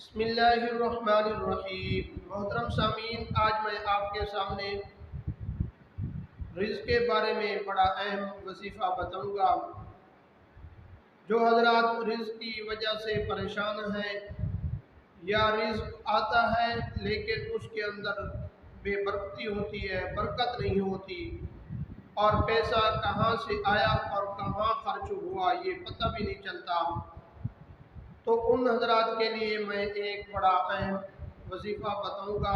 بسم اللہ الرحمن الرحیم۔ محترم سامعین، آج میں آپ کے سامنے رزق کے بارے میں بڑا اہم وظیفہ بتاؤں گا۔ جو حضرات رزق کی وجہ سے پریشان ہیں یا رزق آتا ہے لیکن اس کے اندر بے برکتی ہوتی ہے، برکت نہیں ہوتی، اور پیسہ کہاں سے آیا اور کہاں خرچ ہوا یہ پتہ بھی نہیں چلتا، تو ان حضرات کے لیے میں ایک بڑا اہم وظیفہ بتاؤں گا،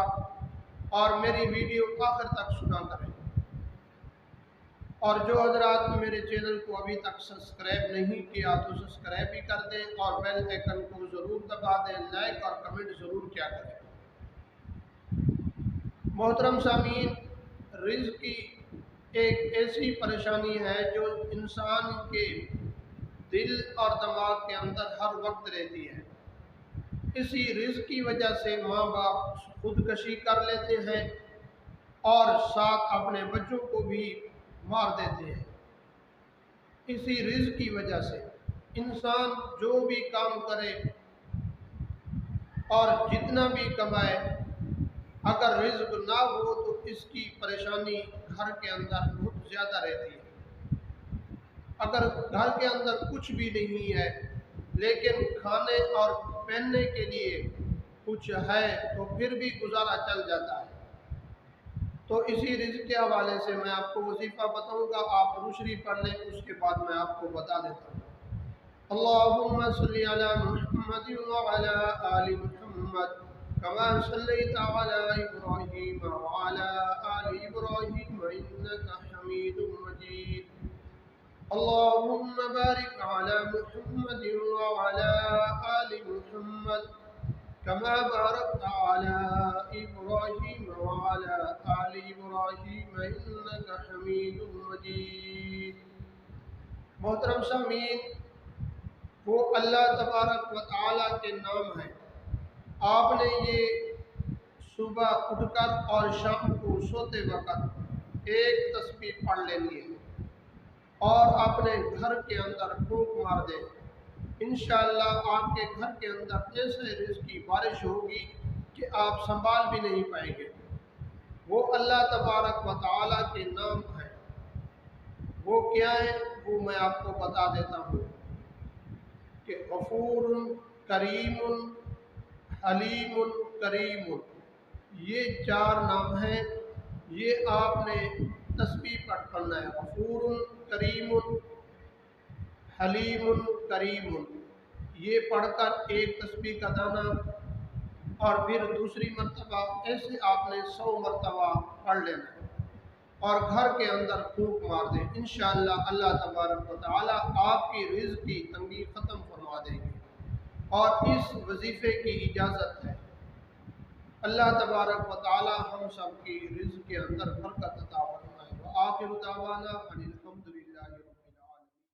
اور میری ویڈیو آخر تک سنا کریں۔ اور جو حضرات میرے چینل کو ابھی تک سبسکرائب نہیں کیا تو سبسکرائب بھی کر دیں اور بیل آئیکن کو ضرور دبا دیں، لائک اور کمنٹ ضرور کیا کریں۔ محترم سامعین، رزق کی ایک ایسی پریشانی ہے جو انسان کے دل اور دماغ کے اندر ہر وقت رہتی ہے۔ اسی رزق کی وجہ سے ماں باپ خودکشی کر لیتے ہیں اور ساتھ اپنے بچوں کو بھی مار دیتے ہیں۔ اسی رزق کی وجہ سے انسان جو بھی کام کرے اور جتنا بھی کمائے، اگر رزق نہ ہو تو اس کی پریشانی گھر کے اندر بہت زیادہ رہتی ہے۔ اگر گھر کے اندر کچھ بھی نہیں ہے لیکن کھانے اور پہننے کے لیے کچھ ہے تو پھر بھی گزارا چل جاتا ہے۔ تو اسی رزق کے حوالے سے میں آپ کو وظیفہ بتاؤں گا، آپ درود شریف پڑھ لیں، اس کے بعد میں آپ کو بتا دیتا ہوں۔ اللہم صلی علی محمد وعلی آل محمد کما صلیت علی ابراہیم وعلی آل ابراہیم انک حمید مجید۔ اللهم بارك على محمد وعلى آل محمد كما باركت على إبراهيم وعلى آل إبراهيم إنك حميد مجيد۔ محترم سامعین، وہ اللہ تبارک و تعالیٰ کے نام ہیں۔ آپ نے یہ صبح اٹھ کر اور شام کو سوتے وقت ایک تسبیح پڑھ لینی ہے اور اپنے گھر کے اندر پھونک مار دیں۔ انشاءاللہ آپ کے گھر کے اندر ایسے رزق کی بارش ہوگی کہ آپ سنبھال بھی نہیں پائیں گے۔ وہ اللہ تبارک و تعالیٰ کے نام ہیں۔ وہ کیا ہیں وہ میں آپ کو بتا دیتا ہوں کہ غفور، کریم، حلیم، کریم، یہ چار نام ہیں۔ یہ آپ نے تسبیح پڑھنا ہے، غفور، کریم، حلیم، کریم۔ یہ پڑھ کر ایک تسبیح کا دانہ اور پھر دوسری مرتبہ ایسے آپ نے 100 مرتبہ پڑھ لینا ہے اور گھر کے اندر پھونک مار دیں۔ انشاءاللہ اللہ تبارک و تعالیٰ آپ کی رزق کی تنگی ختم فرما دیں گے، اور اس وظیفے کی اجازت ہے۔ اللہ تبارک و تعالیٰ ہم سب کی رزق کے اندر برکت عطا فرمائے۔ وآخر دعوانا